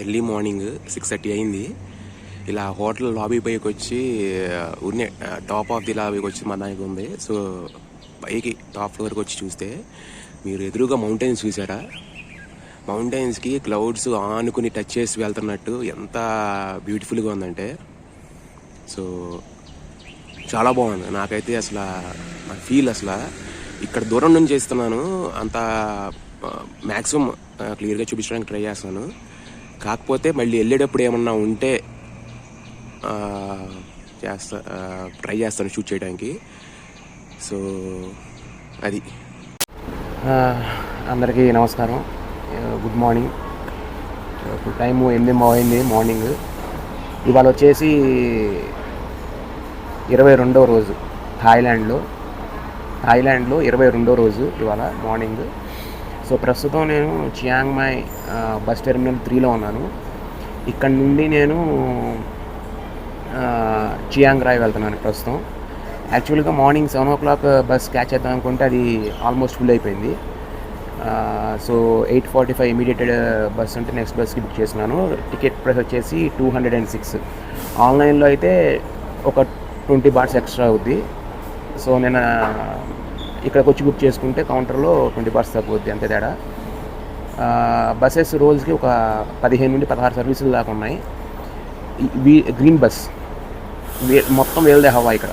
Early morning 6:30 అయింది. ఇలా hotel lobby పైకి వచ్చి ఉన్న టాప్ ఆఫ్ ది లాబీకి వచ్చి మన దానికి ఉంది. సో పైకి టాప్ ఫ్లోర్కి వచ్చి చూస్తే మీరు ఎదురుగా మౌంటైన్స్ చూసారా? మౌంటైన్స్కి క్లౌడ్స్ ఆనుకుని టచ్ చేసి వెళ్తున్నట్టు ఎంత బ్యూటిఫుల్గా ఉందంటే, సో చాలా బాగుంది. నాకైతే అసలు నా ఫీల్ అసలు ఇక్కడ దూరం నుంచి చేస్తున్నాను, అంత మ్యాక్సిమం క్లియర్గా చూపించడానికి ట్రై చేస్తున్నాను. కాకపోతే మళ్ళీ వెళ్ళేటప్పుడు ఏమన్నా ఉంటే ట్రై చేస్తాను షూట్ చేయడానికి. సో అది. అందరికీ నమస్కారం, గుడ్ మార్నింగ్. ఇప్పుడు టైము 8 అయింది మార్నింగ్. ఇవాళ వచ్చేసి 22వ రోజు థాయిలాండ్లో 22వ రోజు ఇవాళ మార్నింగ్. సో ప్రస్తుతం నేను చియాంగ్ మాయ్ బస్ టెర్మినల్ 3లో ఉన్నాను. ఇక్కడ నుండి నేను చియాంగ్ రాయ్ వెళ్తున్నాను ప్రస్తుతం. యాక్చువల్గా మార్నింగ్ 7 o'clock బస్ క్యాచ్ చేద్దాం అనుకుంటే అది ఆల్మోస్ట్ ఫుల్ అయిపోయింది. సో 8:45 ఇమీడియట్ బస్ అంటే నెక్స్ట్ బస్కి బుక్ చేస్తున్నాను. టికెట్ ప్రైస్ వచ్చేసి 206. ఆన్లైన్లో అయితే ఒక 20 baht ఎక్స్ట్రా అవుద్ది. సో నేను ఇక్కడికి వచ్చి బుక్ చేసుకుంటే కౌంటర్లో 20 baht తగ్గుద్ది, అంతే తేడా. బస్సెస్ రోజుకి ఒక 15 నుండి 16 సర్వీసులు దాకా ఉన్నాయి. గ్రీన్ బస్ మొత్తం వేల్దే హవా. ఇక్కడ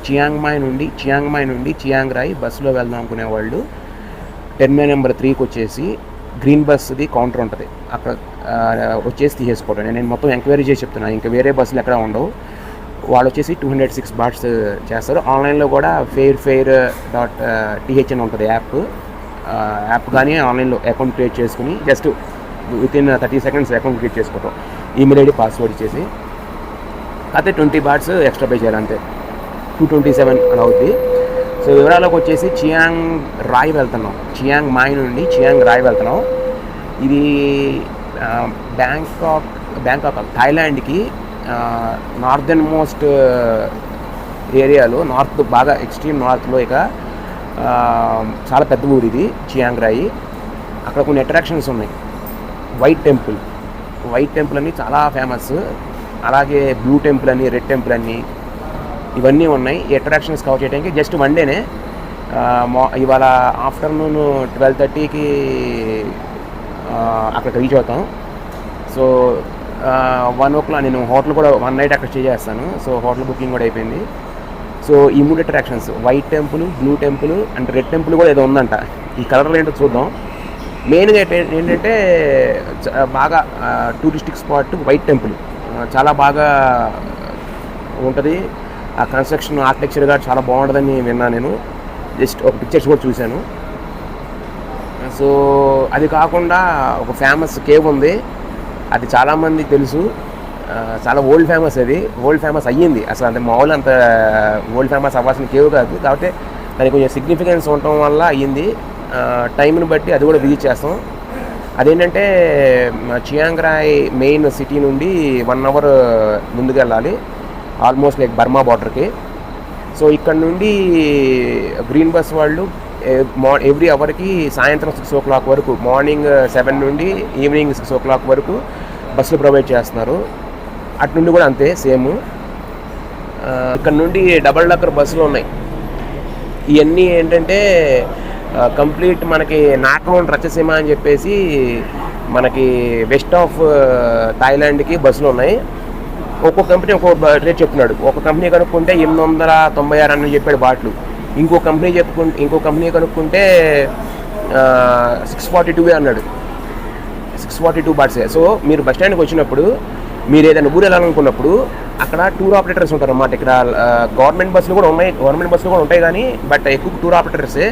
చియాంగ్ మాయ్ నుండి చియాంగ్ రాయ్ బస్సులో వెళ్దాం అనుకునే వాళ్ళు టెర్మినల్ నెంబర్ 3కి వచ్చేసి గ్రీన్ బస్ది కౌంటర్ ఉంటుంది, అక్కడ వచ్చేసి తీసేసుకోవడం. నేను మొత్తం ఎంక్వైరీ చేసి చెప్తున్నాను, ఇంకా వేరే బస్సులు ఎక్కడ ఉండవు. వాళ్ళు వచ్చేసి 206 bahts చేస్తారు. ఆన్లైన్లో కూడా fair.th అని ఉంటుంది యాప్ కానీ ఆన్లైన్లో అకౌంట్ క్రియేట్ చేసుకుని just within 30 seconds account create చేసుకోవటం, ఈమెయిల్ ఐడి పాస్వర్డ్ ఇచ్చేసి. అయితే 20 bahts ఎక్స్ట్రా పే చేయాలి, అంతే. 227 అలా అవుద్ది. సో వివరాలకు వచ్చేసి చియాంగ్ మాయ్ నుండి చియాంగ్ రాయ్ వెళ్తున్నాం. ఇది బ్యాంకాక్ థాయిలాండ్కి నార్దర్న్ మోస్ట్ ఏరియాలో, నార్త్ బాగా ఎక్స్ట్రీమ్ నార్త్లో ఇక చాలా పెద్ద ఊరు ఇది చియాంగ్ రాయ్. అక్కడ కొన్ని అట్రాక్షన్స్ ఉన్నాయి. వైట్ టెంపుల్ అని చాలా ఫేమస్, అలాగే బ్లూ టెంపుల్ అని, రెడ్ టెంపుల్ అని, ఇవన్నీ ఉన్నాయి. ఈ అట్రాక్షన్స్ కవర్ చేయడానికి జస్ట్ 1 dayనే. ఇవాళ ఆఫ్టర్నూన్ 12:30కి అక్కడికి రీచ్ అవుతాం. సో 1 o'clock నేను హోటల్ కూడా 1 night అక్కడ స్టే చేస్తాను. సో హోటల్ బుకింగ్ కూడా అయిపోయింది. సో ఈ 3 attractions, white temple, blue temple and red temple కూడా ఏదో ఉందంట. ఈ కలర్లు ఏంటో చూద్దాం. మెయిన్గా ఏంటంటే బాగా టూరిస్టిక్ స్పాట్ వైట్ టెంపుల్, చాలా బాగా ఉంటుంది. ఆ కన్స్ట్రక్షన్ ఆర్కిటెక్చర్గా చాలా బాగుంటుందని విన్నాను. నేను జస్ట్ ఒక పిక్చర్స్ కూడా చూశాను. సో అది కాకుండా ఒక ఫేమస్ కేవ్ ఉంది, అది చాలామందికి తెలుసు. చాలా ఓల్డ్ ఫేమస్ అయ్యింది. అసలు అంటే మామూలు అంత ఓల్డ్ ఫేమస్ అవ్వాల్సిన కేవ్ కాదు, కాబట్టి దానికి కొంచెం సిగ్నిఫికెన్స్ ఉండటం వల్ల అయ్యింది. టైంని బట్టి అది కూడా విజిట్ చేస్తాం. అదేంటంటే చియాంగ్ రాయ్ మెయిన్ సిటీ నుండి 1 hour ముందుకు వెళ్ళాలి, ఆల్మోస్ట్ లైక్ బర్మా బార్డర్కి. సో ఇక్కడ నుండి గ్రీన్ బస్ వాళ్ళు ఎవ్రీ అవర్కి సాయంత్రం 6 o'clock వరకు, మార్నింగ్ 7 నుండి ఈవినింగ్ 6 o'clock వరకు బస్సులు ప్రొవైడ్ చేస్తున్నారు. అటు నుండి కూడా అంతే సేమ్. ఇక్కడ నుండి డబల్ డక్కర్ బస్సులు ఉన్నాయి. ఇవన్నీ ఏంటంటే కంప్లీట్ మనకి నాకౌన్ రచ్చసీమ అని చెప్పేసి మనకి వెస్ట్ ఆఫ్ థాయిలాండ్కి బస్సులు ఉన్నాయి. ఒక్కొక్క కంపెనీ ఒక్కొక్క రేట్ చెప్తున్నాడు. ఒక కంపెనీ కనుక్కుంటే 896 అని చెప్పాడు బాట్లు. ఇంకో కంపెనీ కనుక్కుంటే 642 అన్నాడు. 642 bahts. సో మీరు బస్ స్టాండ్కి వచ్చినప్పుడు, మీరు ఏదైనా ఊరు వెళ్ళాలనుకున్నప్పుడు అక్కడ టూర్ ఆపరేటర్స్ ఉంటారు అన్నమాట. ఇక్కడ గవర్నమెంట్ బస్సులు కూడా ఉంటాయి కానీ బట్ ఎక్కువ టూర్ ఆపరేటర్సే.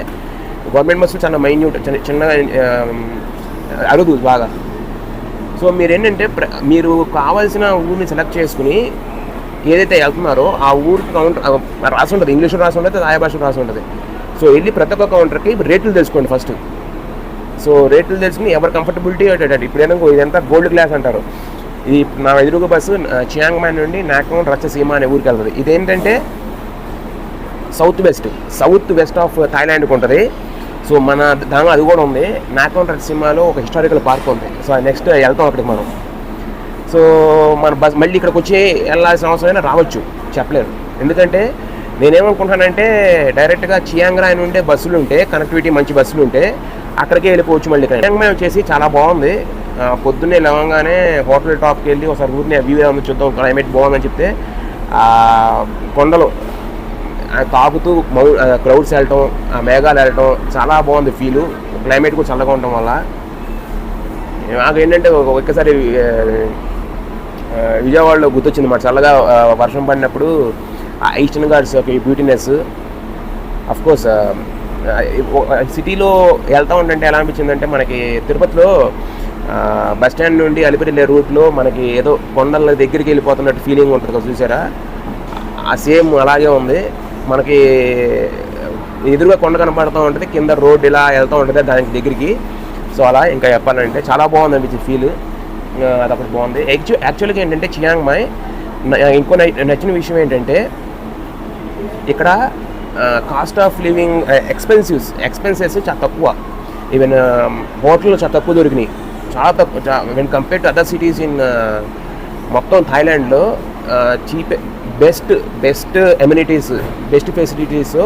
గవర్నమెంట్ బస్సులు చాలా మైన్యూట్, చిన్నగా అరుదు బాగా. సో మీరు ఏంటంటే మీరు కావాల్సిన ఊరిని సెలెక్ట్ చేసుకుని ఏదైతే వెళ్తున్నారో ఆ ఊరికి కౌంటర్ రాసి ఉంటుంది, ఇంగ్లీష్లో రాసి ఉంటుంది, ఆయా భాషలో రాసి ఉంటుంది. సో వెళ్ళి ప్రతి ఒక్క కౌంటర్కి రేట్లు తెలుసుకోండి ఫస్ట్. సో రేట్లు తెలుసుకుని ఎవరు కంఫర్టబిలిటీ అంటే ఇప్పుడు ఏమో ఇదంతా గోల్డ్ క్లాస్ అంటారు. ఇది నా ఎదురుగా బస్సు చియాంగ్ మాయ్ నుండి నాకౌన్ రచ్చసీమ అనే ఊరికి వెళ్తుంది. ఇదేంటంటే సౌత్ వెస్ట్ ఆఫ్ థాయిలాండ్కి ఉంటుంది. సో మన దానిలో అది కూడా ఉంది. నాకౌన్ రచ్చసీమలో ఒక హిస్టారికల్ పార్క్ ఉంది. సో నెక్స్ట్ వెళ్తాం అక్కడికి మనం. సో మన బస్ మళ్ళీ ఇక్కడికి వచ్చి వెళ్ళాల్సిన అవసరమైనా రావచ్చు, చెప్పలేరు. ఎందుకంటే నేనేమనుకుంటానంటే డైరెక్ట్గా చియాంగ్ రాయ్ నుండే బస్సులు ఉంటే, కనెక్టివిటీ మంచి బస్సులు ఉంటే అక్కడికే వెళ్ళిపోవచ్చు. మళ్ళీ చియాంగ్ మాయ్ వచ్చేసి చాలా బాగుంది. పొద్దున్నే లేవగానే హోటల్ టాప్కి వెళ్ళి ఒకసారి ఊరిని వ్యూ ఏమన్నా చూద్దాం, క్లైమేట్ బాగుందని చెప్తే కొండలు తాగుతూ క్లౌడ్స్ వెళ్ళటం, ఆ మేఘాలు వెళ్ళటం చాలా బాగుంది ఫీలు. క్లైమేట్ కూడా చల్లగా ఉండటం వల్ల నాకు ఏంటంటే ఒక్కసారి విజయవాడలో గుర్తొచ్చింది మాట. చల్లగా వర్షం పడినప్పుడు ఆ ఈస్టర్న్ ఘాట్స్ ఒక బ్యూటీనెస్. అఫ్కోర్స్ సిటీలో వెళ్తా ఉంటే ఎలా అనిపించిందంటే, మనకి తిరుపతిలో బస్ స్టాండ్ నుండి అలిపిరి వెళ్ళే రూట్లో మనకి ఏదో కొండల దగ్గరికి వెళ్ళిపోతున్నట్టు ఫీలింగ్ ఉంటుంది కదా, చూసారా? ఆ సేమ్ అలాగే ఉంది. మనకి ఎదురుగా కొండ కనపడుతూ ఉంటుంది, కింద రోడ్ ఇలా వెళ్తూ ఉంటుంది దానికి దగ్గరికి. సో అలా ఇంకా చెప్పాలంటే చాలా బాగుంది అనిపించింది ఫీల్. అదొకటి బాగుంది. యాక్చువల్గా ఏంటంటే చియాంగ్ మాయ్ ఇంకో నచ్చిన విషయం ఏంటంటే, ఇక్కడ కాస్ట్ ఆఫ్ లివింగ్ ఎక్స్పెన్సెస్ చాలా తక్కువ. ఈవెన్ హోటల్లో చాలా తక్కువ దొరికినాయి, చాలా తక్కువ. When compare to other cities in మొత్తం థాయిలాండ్లో బెస్ట్ ఎమ్యూనిటీస్, బెస్ట్ ఫెసిలిటీస్,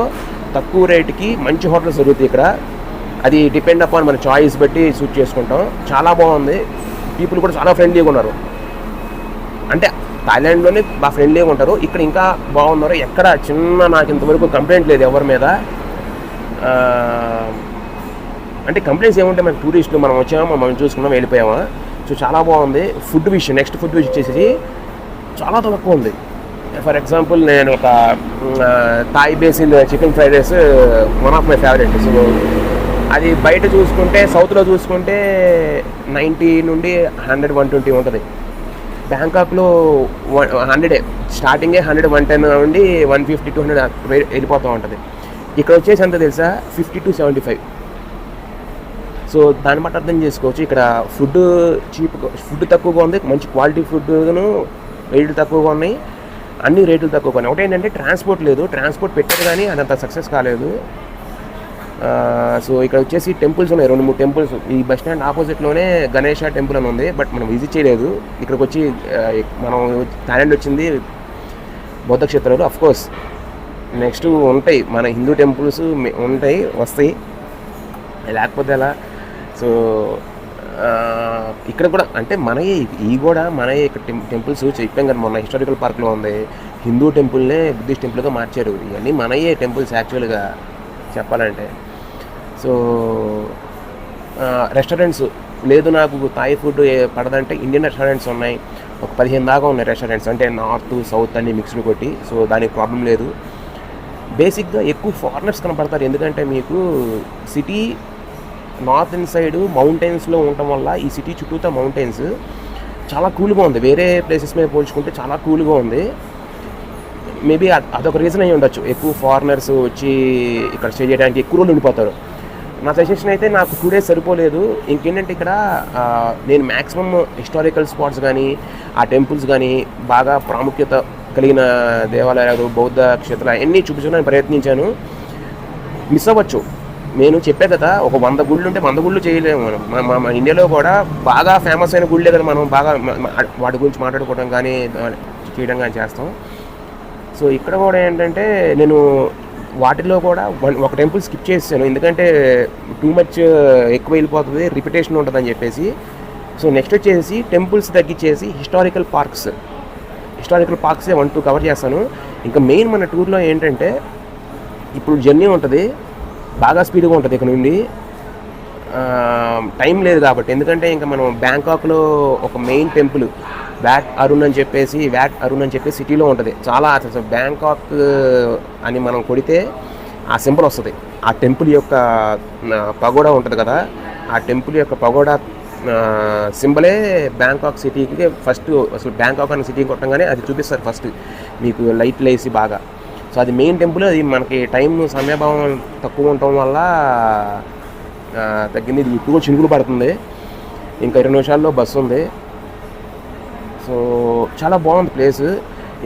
తక్కువ రేటుకి మంచి హోటల్స్ దొరుకుతాయి ఇక్కడ. అది డిపెండ్ అపాన్ మన చాయిస్ బట్టి సూట్ చేసుకుంటాం. చాలా బాగుంది. పీపుల్ కూడా చాలా ఫ్రెండ్లీగా ఉన్నారు. అంటే థాయిలాండ్లోనే బాగా ఫ్రెండ్లీగా ఉంటారు, ఇక్కడ ఇంకా బాగున్నారు. ఎక్కడ నాకు ఇంతవరకు కంప్లైంట్ లేదు ఎవరి మీద. అంటే కంప్లైంట్స్ ఏముంటే మనకి టూరిస్టులు మనం వచ్చామా, మనం చూసుకున్నాం, వెళ్ళిపోయామా. సో చాలా బాగుంది. ఫుడ్ విషయం, నెక్స్ట్ ఫుడ్ విషయం వచ్చేసి చాలా తక్కువ ఉంది. ఫర్ ఎగ్జాంపుల్ నేను ఒక Thai basil chicken fried rice one of my favourite. So అది బయట చూసుకుంటే, సౌత్లో చూసుకుంటే 90 నుండి 100, 120 ఉంటుంది. బ్యాంకాక్లో 100 స్టార్టింగే, 100, 110 నుండి 150, 200 వెళ్ళిపోతూ ఉంటుంది. ఇక్కడ వచ్చేసి ఎంత తెలుసా, 50 to 75. సో దాన్ని బట్టి అర్థం చేసుకోవచ్చు ఇక్కడ ఫుడ్ ఫుడ్ తక్కువగా ఉంది, మంచి క్వాలిటీ ఫుడ్ను రేట్లు తక్కువగా ఉన్నాయి, అన్ని రేట్లు తక్కువగా ఉన్నాయి. ఒకటి ఏంటంటే ట్రాన్స్పోర్ట్ లేదు, ట్రాన్స్పోర్ట్ పెట్టారు కానీ అదంత సక్సెస్ కాలేదు. సో ఇక్కడ వచ్చేసి టెంపుల్స్ ఉన్నాయి, 2-3 టెంపుల్స్. ఈ బస్ స్టాండ్ ఆపోజిట్లోనే గణేష టెంపుల్ అని ఉంది, బట్ మనం విజిట్ చేయలేదు. ఇక్కడికి వచ్చి మనం థాయిలాండ్ వచ్చింది బౌద్ధ క్షేత్రాలు. అఫ్కోర్స్ నెక్స్ట్ ఉంటాయి, మన హిందూ టెంపుల్స్ ఉంటాయి, వస్తాయి, లేకపోతే ఎలా. సో ఇక్కడ కూడా అంటే మనయే ఇక్కడ టెంపుల్స్ చెప్పాం కదా, మొన్న హిస్టారికల్ పార్క్లో ఉంది. హిందూ టెంపుల్నే బుద్ధిస్ట్ టెంపుల్గా మార్చారు. ఇవన్నీ మనయే టెంపుల్స్ యాక్చువల్గా చెప్పాలంటే. సో రెస్టారెంట్స్ లేదు, నాకు థాయ్ ఫుడ్ పడదంటే ఇండియన్ రెస్టారెంట్స్ ఉన్నాయి, ఒక 15 దాకా ఉన్నాయి రెస్టారెంట్స్. అంటే నార్త్ సౌత్ అన్ని మిక్స్డ్ కొట్టి. సో దానికి ప్రాబ్లం లేదు. బేసిక్గా ఎక్కువ ఫారినర్స్ కనపడతారు, ఎందుకంటే మీకు సిటీ నార్త్ ఇన్ సైడ్ మౌంటైన్స్లో ఉండటం వల్ల ఈ సిటీ చుట్టూతో మౌంటైన్స్ చాలా కూల్గా ఉంది. వేరే ప్లేసెస్ మీద పోల్చుకుంటే చాలా కూల్గా ఉంది. మేబీ అదొక రీజన్ అయ్యి ఉండొచ్చు, ఎక్కువ ఫారినర్స్ వచ్చి ఇక్కడ స్టే చేయడానికి ఎక్కువ రోజులు ఉండిపోతారు. నా సజెషన్ అయితే నాకు 2 days సరిపోలేదు. ఇంకేంటంటే ఇక్కడ నేను మ్యాక్సిమం హిస్టారికల్ స్పాట్స్ కానీ ఆ టెంపుల్స్ కానీ బాగా ప్రాముఖ్యత కలిగిన దేవాలయాలు, బౌద్ధ క్షేత్రాలు అన్నీ చూపించడానికి ప్రయత్నించాను. మిస్ అవ్వచ్చు. నేను చెప్పే కదా, ఒక 100 గుళ్ళు ఉంటే 100 గుళ్ళు చేయలేము మనం. మన ఇండియాలో కూడా బాగా ఫేమస్ అయిన గుళ్ళే కదా మనం బాగా వాటి గురించి మాట్లాడుకోవడం కానీ చేయడం కానీ చేస్తాం. సో ఇక్కడ కూడా ఏంటంటే నేను వాటిలో కూడా ఒక టెంపుల్ స్కిప్ చేసాను, ఎందుకంటే టూ మచ్ ఎక్కువ వెళ్ళిపోతుంది, రిపిటేషన్ ఉంటుందని చెప్పేసి. సో నెక్స్ట్ వచ్చేసి టెంపుల్స్ తగ్గించేసి హిస్టారికల్ పార్క్సే 1-2 కవర్ చేస్తాను. ఇంకా మెయిన్ మన టూర్లో ఏంటంటే ఇప్పుడు జర్నీ ఉంటుంది, బాగా స్పీడ్గా ఉంటుంది. ఇక్కడ నుండి టైం లేదు కాబట్టి, ఎందుకంటే ఇంకా మనం బ్యాంకాక్లో ఒక మెయిన్ టెంపుల్ వ్యాట్ అరుణ్ అని చెప్పేసి సిటీలో ఉంటుంది. చాలా అసలు బ్యాంకాక్ అని మనం కొడితే ఆ సింబల్ వస్తుంది. ఆ టెంపుల్ యొక్క పగోడా ఉంటుంది కదా, ఆ టెంపుల్ యొక్క పగోడా సింబలే బ్యాంకాక్ సిటీకి ఫస్ట్. అసలు బ్యాంకాక్ అనే సిటీకి కొట్టంగానే అది చూపిస్తారు ఫస్ట్ మీకు లైట్లు వేసి బాగా. సో అది మెయిన్ టెంపుల్. అది మనకి సమయభావం తక్కువ ఉండటం వల్ల తగ్గింది. ఇది ఇప్పుడు చినుకులు పడుతుంది, ఇంకా 20 నిమిషాల్లో బస్సు ఉంది. సో చాలా బాగుంది ప్లేస్.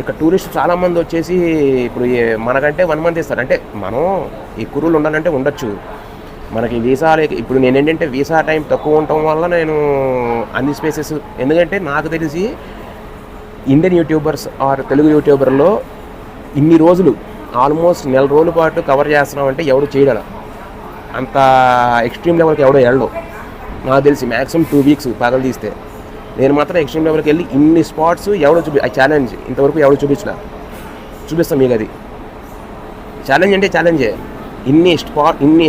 ఇక్కడ టూరిస్ట్ చాలామంది వచ్చేసి ఇప్పుడు మనకంటే 1 month ఇస్తారు. అంటే మనం ఎక్కువ రోజులు ఉండాలంటే ఉండొచ్చు, మనకి వీసాలకి ఇప్పుడు నేను ఏంటంటే వీసా టైం తక్కువ ఉండటం వల్ల నేను అన్ని స్పేసెస్, ఎందుకంటే నాకు తెలిసి ఇండియన్ యూట్యూబర్స్ ఆర్ తెలుగు యూట్యూబర్లో ఇన్ని రోజులు ఆల్మోస్ట్ 1 నెల రోజుల పాటు కవర్ చేస్తున్నామంటే ఎవడు చేయగల అంత ఎక్స్ట్రీమ్ లెవెల్కి ఎవడో వెళ్ళడు. నాకు తెలిసి మ్యాక్సిమం 2 వీక్స్ పగలు తీస్తే. నేను మాత్రం ఎక్స్ట్రీమ్ లెవెల్కి వెళ్ళి ఇన్ని స్పాట్స్ ఎవడో ఆ ఛాలెంజ్ ఇంతవరకు ఎవడో చూపిస్తాం మీకు. అది ఛాలెంజ్ అంటే ఛాలెంజే. ఇన్ని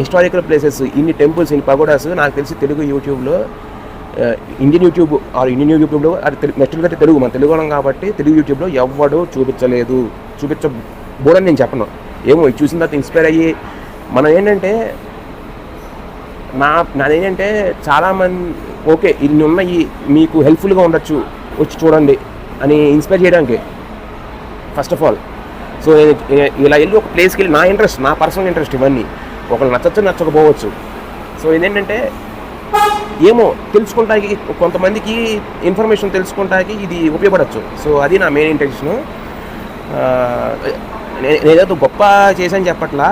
హిస్టారికల్ ప్లేసెస్, ఇన్ని టెంపుల్స్, ఇన్ని పగోడాస్ నాకు తెలిసి తెలుగు యూట్యూబ్లో, ఇండియన్ యూట్యూబ్ ఆర్ ఇండియన్ యూట్యూబ్లో, అది నెక్స్ట్ అయితే తెలుగు, మన తెలుగు వాళ్ళం కాబట్టి తెలుగు యూట్యూబ్లో ఎవడు చూపించబోడని నేను చెప్పను. ఏమో ఇది చూసిన తర్వాత ఇన్స్పైర్ అయ్యి మనం ఏంటంటే నాదేంటంటే చాలామంది ఓకే ఇన్ని ఉన్నాయి మీకు హెల్ప్ఫుల్గా ఉండొచ్చు వచ్చి చూడండి అని ఇన్స్పైర్ చేయడానికి ఫస్ట్ ఆఫ్ ఆల్. సో నేను ఇలా వెళ్ళి ఒక ప్లేస్కి వెళ్ళి నా పర్సనల్ ఇంట్రెస్ట్ ఇవన్నీ ఒకళ్ళు నచ్చకపోవచ్చు. సో ఇదేంటంటే ఏమో తెలుసుకుంటానికి, కొంతమందికి ఇన్ఫర్మేషన్ తెలుసుకుంటానికి ఇది ఉపయోగపడవచ్చు. సో అది నా మెయిన్ ఇంటెన్షను. నేనేదో గొప్ప చేశాను చెప్పట్లా.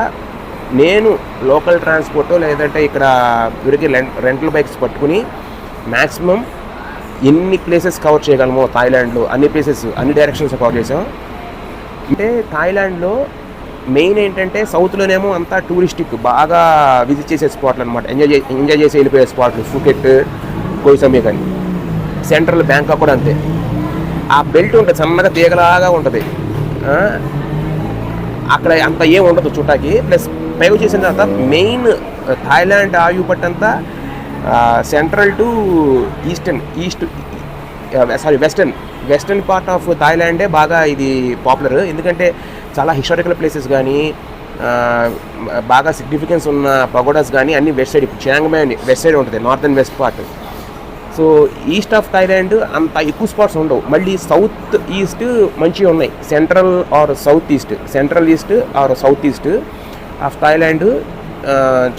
నేను లోకల్ ట్రాన్స్పోర్ట్ లేదంటే ఇక్కడ వీరికి రెంటల్ బైక్స్ పట్టుకుని మ్యాక్సిమం ఎన్ని ప్లేసెస్ కవర్ చేయగలమో థాయిలాండ్లో అన్ని ప్లేసెస్, అన్ని డైరెక్షన్స్ కవర్ చేసాం. అంటే థాయిలాండ్లో మెయిన్ ఏంటంటే సౌత్లోనేమో అంతా టూరిస్టిక్ బాగా విజిట్ చేసే స్పాట్లు అనమాట, ఎంజాయ్ చేసి వెళ్ళిపోయే స్పాట్లు. ఫుకెట్, కోయి సమ్య కానీ. సెంట్రల్ బ్యాంకాక్ కూడా అంతే. ఆ బెల్ట్ ఉంటుంది, సన్నగా తీగలాగా ఉంటుంది. అక్కడ అంత ఏం ఉండదు చుట్టాకి. ప్లస్ పైకి చేసిన తర్వాత మెయిన్ థాయిలాండ్ ఆయుపట్ అంతా central to western part of థాయిలాండే బాగా ఇది పాపులర్. ఎందుకంటే చాలా హిస్టారికల్ ప్లేసెస్ కానీ బాగా సిగ్నిఫికెన్స్ ఉన్న పగోడాస్ కానీ అన్ని west side. Chiang Mai west side ఉంటుంది, north and west part. So east of Thailand అంత ఎక్కువ స్పాట్స్ ఉండవు. మళ్ళీ సౌత్ ఈస్ట్ మంచిగా ఉన్నాయి. Central or south east of Thailand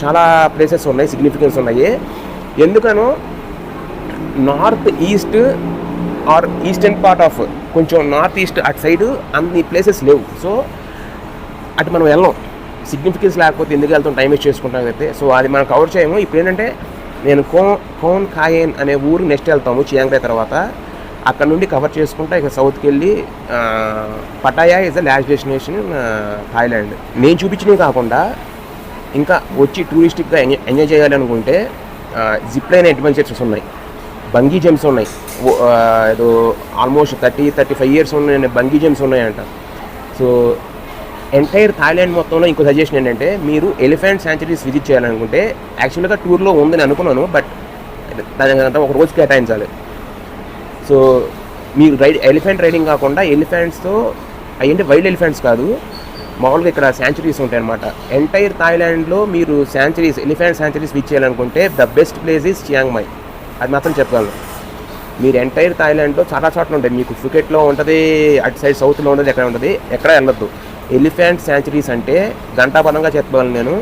చాలా ప్లేసెస్ ఉన్నాయి, సిగ్నిఫికెన్స్ ఉన్నాయి. ఎందుకనో north east or eastern part of కొంచెం నార్త్ ఈస్ట్ అటు సైడ్ అన్ని ప్లేసెస్ లేవు. సో అటు మనం వెళ్ళాం, సిగ్నిఫికెన్స్ లేకపోతే ఎందుకు వెళ్తాం, టైం వేస్ట్ చేసుకుంటాం అయితే. సో అది మనం కవర్ చేయము. ఇప్పుడు ఏంటంటే నేను కోన్ కాయన్ అనే ఊరు నెక్స్ట్ వెళ్తాము చియాంగ్ రాయ్ తర్వాత. అక్కడ నుండి కవర్ చేసుకుంటా ఇక సౌత్కి వెళ్ళి Pattaya is the last destination in Thailand. నేను చూపించినవి కాకుండా ఇంకా వచ్చి టూరిస్టిక్గా ఎంజాయ్ చేయాలి అనుకుంటే జిప్ లైన్ అడ్వెంచర్స్ ఉన్నాయి, బంగీ జంప్స్ ఉన్నాయి. ఏదో ఆల్మోస్ట్ 30-35 ఇయర్స్ ఉన్నాయి బంగీ జంప్స్ ఉన్నాయంట. సో ఎంటైర్ థాయిలాండ్ మొత్తంలో ఇంకో సజెషన్ ఏంటంటే మీరు ఎలిఫెంట్ శాంచురీస్ విజిట్ చేయాలనుకుంటే యాక్చువల్గా టూర్లో ఉందని అనుకున్నాను, బట్ దానికంతా ఒక రోజు కేటాయించాలి. సో మీరు ఎలిఫెంట్ రైడింగ్ కాకుండా ఎలిఫెంట్స్తో అయ్యంటే వైల్డ్ ఎలిఫెంట్స్ కాదు, మామూలుగా ఇక్కడ శాంచురీస్ ఉంటాయి అనమాట. ఎంటైర్ థాయిలాండ్లో మీరు ఎలిఫెంట్ శాంచురీస్ విజిట్ చేయాలనుకుంటే the best place is Chiang Mai. అది మాత్రం చెప్పగలను. మీరు ఎంటైర్ థాయిలాండ్లో చాలా చోట్ల ఉంటాయి. మీకు ఫుకెట్లో ఉంటుంది, అటు సైడ్ సౌత్లో ఉంటుంది, ఎక్కడ ఉంటుంది, ఎక్కడ వెళ్ళొద్దు. ఎలిఫెంట్ శాంచురీస్ అంటే గంటాపదంగా చెప్పగలను నేను.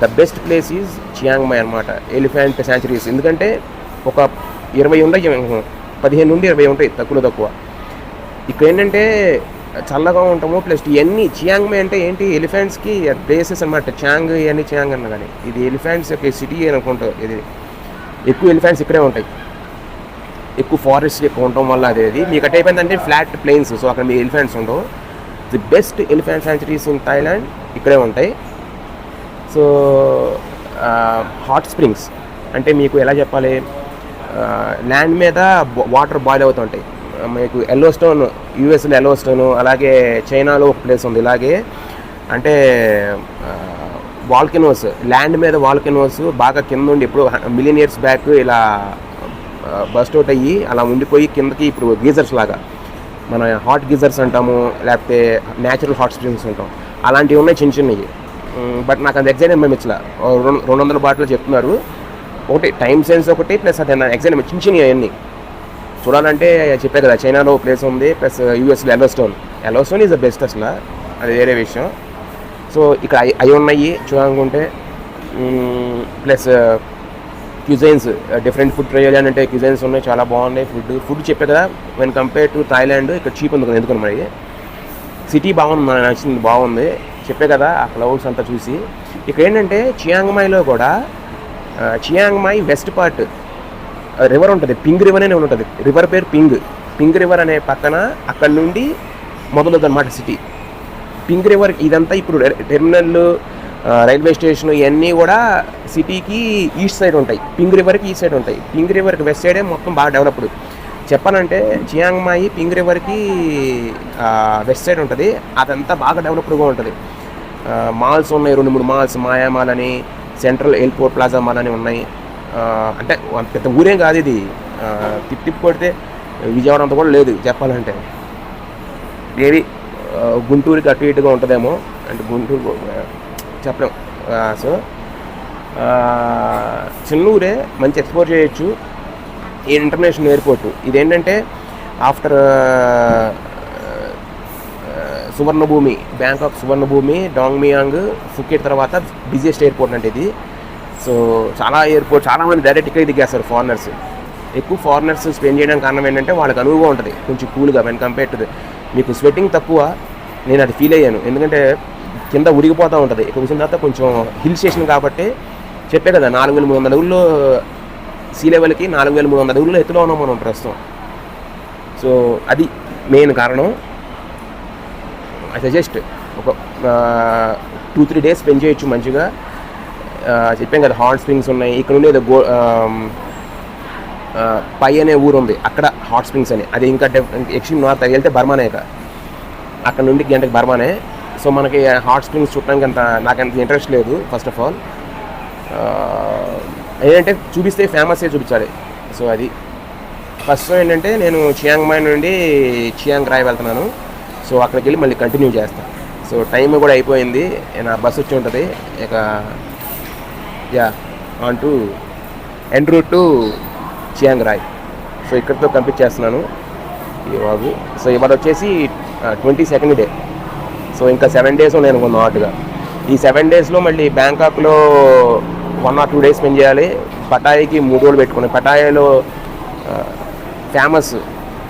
The best place is Chiang Mai అనమాట, ఎలిఫెంట్ శాంచురీస్. ఎందుకంటే ఒక 20 ఉంటాయి, 15 నుండి 20 ఉంటాయి తక్కువ. ఇక్కడ ఏంటంటే చల్లగా ఉంటాము. ప్లస్ ఇవన్నీ చియాంగ్ మాయ్ అంటే ఏంటి, ఎలిఫెంట్స్కి ప్లేసెస్ అనమాట. ఇవన్నీ చియాంగ్ అన్న కానీ ఇది ఎలిఫెంట్స్ యొక్క సిటీ అనుకుంటా. ఇది ఎక్కువ ఎలిఫెంట్స్ ఇక్కడే ఉంటాయి, ఎక్కువ ఫారెస్ట్ ఎక్కువ ఉండటం వల్ల అది మీకు అట్ అయిపోయిందంటే ఫ్లాట్ ప్లెయిన్స్. సో అక్కడ మీ ఎలిఫెంట్స్ ఉండవు. The best elephant sanctuaries in Thailand ఇక్కడే ఉంటాయి. సో హాట్ స్ప్రింగ్స్ అంటే మీకు ఎలా చెప్పాలి, ల్యాండ్ మీద వాటర్ బాయిల్ అవుతుంటాయి. మీకు ఎల్లోస్టోన్, యూఎస్లో ఎల్లోస్టోన్, అలాగే చైనాలో ఒక ప్లేస్ ఉంది ఇలాగే. అంటే వాల్కెనోస్, ల్యాండ్ మీద వాల్కెనోస్ బాగా కింద ఉండి ఇప్పుడు మిలియన్ ఇయర్స్ బ్యాక్ ఇలా బస్ట్ అవుట్ అయ్యి అలా ఉండిపోయి కిందకి ఇప్పుడు గీజర్స్ లాగా, మన హాట్ గీజర్స్ అంటాము, లేకపోతే న్యాచురల్ హాట్ స్ప్రింగ్స్ అంటాం, అలాంటివి ఉన్నాయి చిన్నవి. బట్ నాకు అది ఎగ్జామ్ పంపించలే. 200 బాటిల్ చెప్తున్నారు. ఒకటి టైం సెన్స్ ఒకటి, ప్లస్ అది నా ఎగ్జామ్ చిన్నవి అవన్నీ చూడాలంటే చెప్పే కదా. చైనాలో ప్లేస్ ఉంది, ప్లస్ యూఎస్లో ఎల్లోస్టోన్ ఈజ్ ద బెస్ట్ అసలు, అది వేరే విషయం. సో ఇక్కడ అవి ఉన్నాయి చూడాలనుకుంటే. ప్లస్ క్యూజైన్స్, డిఫరెంట్ ఫుడ్ ట్రై చేయాలంటే క్యూజైన్స్ ఉన్నాయి, చాలా బాగున్నాయి. ఫుడ్ చెప్పే కదా, వెన్ కంపేర్ టు థాయిలాండ్ ఇక్కడ చీప్ ఉంది కదా. ఎందుకని మరి సిటీ బాగుంది, నాకు నచ్చింది, బాగుంది. చెప్పే కదా ఆ క్లౌడ్స్ అంతా చూసి. ఇక్కడ ఏంటంటే చియాంగ్మాయిలో కూడా చియాంగ్మాయి వెస్ట్ పార్ట్ రివర్ ఉంటుంది, పింగ్ రివర్ అనే ఉంటుంది. రివర్ పేరు పింగ్ రివర్ అనే పక్కన అక్కడ నుండి మొదలవుతుంది అనమాట సిటీ. పింగ్ రివర్ ఇదంతా ఇప్పుడు టెర్మినల్, రైల్వే స్టేషన్ ఇవన్నీ కూడా సిటీకి ఈస్ట్ సైడ్ ఉంటాయి, పింగ్ రివర్కి ఈస్ట్ సైడ్ ఉంటాయి. పింగ్ రివర్కి వెస్ట్ సైడే మొత్తం బాగా డెవలప్డ్. చెప్పాలంటే చియాంగ్మాయి పింగ్ రివర్కి వెస్ట్ సైడ్ ఉంటుంది, అదంతా బాగా డెవలప్డ్గా ఉంటుంది. మాల్స్ ఉన్నాయి, 2-3 మాల్స్, మాయా మాల్ అని, సెంట్రల్ ఎయిర్పోర్ట్ ప్లాజా మాల్ అని ఉన్నాయి. అంటే పెద్ద ఊరేం కాదు ఇది, తిప్పి కొడితే విజయవాడ అంతా కూడా లేదు చెప్పాలంటే. మేబీ గుంటూరుకి అటు ఇటుగా ఉంటుందేమో, అంటే గుంటూరు చెప్పలేం. సో చిన్న ఊరే, మంచి ఎక్స్ప్లోర్ చేయొచ్చు. ఈ ఇంటర్నేషనల్ ఎయిర్పోర్టు ఇదేంటంటే after Suvarnabhumi, Bangkok Suvarnabhumi, Don Mueang, Phuket తర్వాత బిజియెస్ట్ ఎయిర్పోర్ట్ అంటే ఇది. సో చాలామంది డైరెక్ట్గా దిగేస్తారు ఫారినర్స్. ఎక్కువ ఫారినర్స్ స్పెండ్ చేయడానికి కారణం ఏంటంటే వాళ్ళకి అనువుగా ఉంటుంది, కొంచెం కూల్గా వెన్ కంపేర్ టు మీకు స్వెట్టింగ్ తక్కువ. నేను అది ఫీల్ అయ్యాను, ఎందుకంటే కింద ఉడికిపోతూ ఉంటుంది. ఇక్కడ కూర్చున్న తర్వాత కొంచెం హిల్ స్టేషన్ కాబట్టి చెప్పే కదా 4300 అడుగుల్లో సీ లెవెల్కి 4300 అడుగుల్లో ఎత్తులో ఉన్నాం మనం ప్రస్తుతం. సో అది మెయిన్ కారణం. ఐ సజెస్ట్ ఒక 2-3 డేస్ స్పెండ్ చేయొచ్చు మంచిగా. చెప్పాం కదా హాట్ స్ప్రింగ్స్ ఉన్నాయి. ఇక్కడ నుండి పై అనే ఊరు ఉంది, అక్కడ హాట్ స్ప్రింగ్స్ అని. అది ఇంకా ఎక్స్ట్రీమ్ నార్త్ వెళ్తే బర్మానే, అక్కడ నుండి గంటకి బర్మానే. సో మనకి హాట్ స్ప్రింగ్స్ చూడడానికి నాకంత ఇంట్రెస్ట్ లేదు. ఫస్ట్ ఆఫ్ ఆల్ ఏంటంటే చూపిస్తే ఫేమస్సే చూపించాలి. సో అది ఫస్ట్ ఏంటంటే నేను చియాంగ్మాయ్ నుండి చియాంగ్ రాయ్ వెళ్తున్నాను. సో అక్కడికి వెళ్ళి మళ్ళీ కంటిన్యూ చేస్తాను. సో టైం కూడా అయిపోయింది, నా బస్సు వచ్చి ఉంటుంది. ఇక on to en route to Chiang Rai. So ఇక్కడితో కంప్లీట్ చేస్తున్నాను ఈ వాగు. సో ఇవాళ వచ్చేసి 22nd డే. సో ఇంకా 7 days నేను అనుకున్నాను హాట్గా. ఈ 7 daysలో మళ్ళీ బ్యాంకాక్లో 1 or 2 days స్పెండ్ చేయాలి. పటాయాకి 3 రోజులు పెట్టుకున్నాను. పటాయాలో ఫేమస్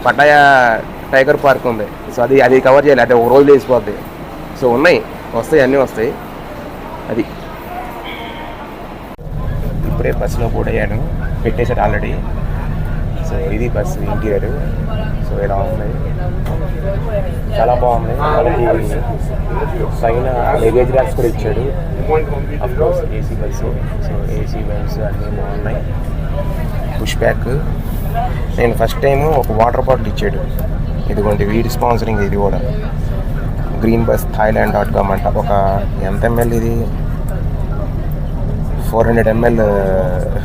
పటాయా టైగర్ పార్క్ ఉంది. సో అది కవర్ చేయాలి, అంటే 1 రోజు వేసిపోద్ది. సో వస్తాయి అన్నీ వస్తాయి. అది ఇప్పుడే బస్సులో కూడా అయ్యాను, పెట్టేసాడు ఆల్రెడీ. సో ఇది బస్సు ఇంటీరియర్. సో ఇలా ఉన్నాయి, చాలా బాగుంది. మనకి పైన లగేజ్ ర్యాక్స్ కూడా ఇచ్చాడు. Of course AC bus. So AC bus అన్నీ బాగున్నాయి. Push back. నేను ఫస్ట్ టైము ఒక వాటర్ బాటిల్ ఇచ్చాడు. ఇదిగోండి వీడి స్పాన్సరింగ్ ఇది కూడా. గ్రీన్ బస్ thailand.com అంట. ఒక ఎంత ml ఇది, 400 ml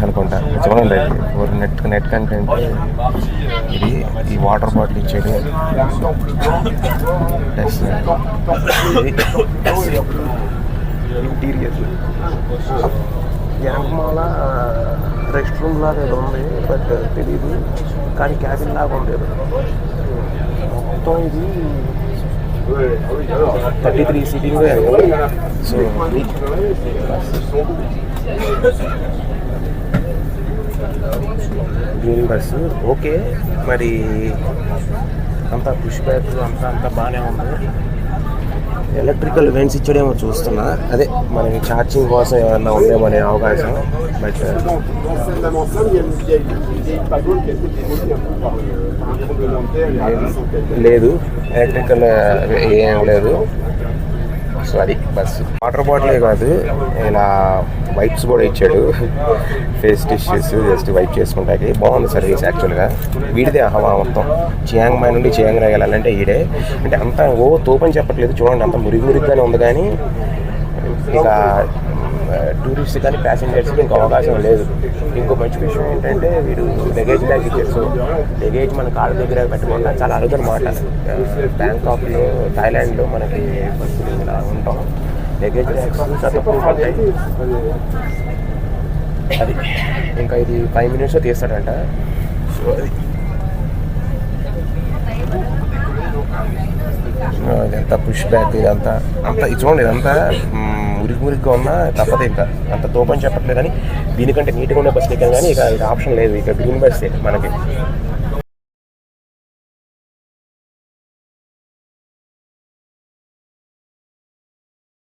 అనుకుంటా. చూడండి 400 నెట్ కంటెంట్. ఇది ఈ వాటర్ బాటిల్ ఇచ్చాడు. ఇంటీరియర్ వెనకమాల రెస్ట్ రూమ్ లాగా ఏదో ఉంది, బట్ తెలీదు. కానీ క్యాబిన్ లాగా ఉంది. మొత్తం ఇది 33 seating. So green bus okay. మరి అంతా పుష్ బ్యాక్ అంతా బాగానే ఉంది. ఎలక్ట్రికల్ వెంట్స్ ఇచ్చాడేమో చూస్తున్నా. అదే మనకి ఛార్జింగ్ కోసం ఏమన్నా ఉందేమో అనే అవకాశం. బట్ లేదు, ఎలక్ట్రికల్ ఏం లేదు. సో అది బస్సు. వాటర్ బాటిలే కాదు, ఇలా వైప్స్ కూడా ఇచ్చాడు. ఫేస్ టిష్యూస్ జస్ట్ వైప్ చేసుకుంటాకి. బాగుంది సర్వీస్ యాక్చువల్గా. వీడిదే హవా మొత్తం. చియాంగ్మాయ్ నుండి చియాంగ్ రాయ్ వెళ్ళాలంటే ఈడే. అంటే అంత తోపని చెప్పట్లేదు, చూడండి అంత మురిగిగానే ఉంది. కానీ ఇక టూరిస్ట్ కానీ ప్యాసింజర్స్కి ఇంకో అవకాశం లేదు. ఇంకో మంచి విషయం ఏంటంటే వీడు లగేజ్ బ్యాగ్ ఇచ్చారు. సో లగేజ్ మన కాళ్ళ దగ్గర పెట్టకుండా చాలా అరుదనమాట. బ్యాంకాక్లో థాయిలాండ్లో మనకి బస్సులు ఇలా ఉంటాం, లగేజ్ బ్యాగ్స్ ఉంటాయి. అది ఇంకా ఇది 5 minutes తీస్తాడంట. సో అది ఇదంతా పుష్ బ్యాక్, ఇదంతా చూడండి, ఇదంతా మురికిగా ఉన్నా తప్పదు. ఇంకా అంత తోపని చెప్పట్లేదు. కానీ దీనికంటే నీట్గా ఉండే బస్సు ఎక్కాను. కానీ ఇక ఇది ఆప్షన్ లేదు. ఇక గ్రీన్ బస్ మనకి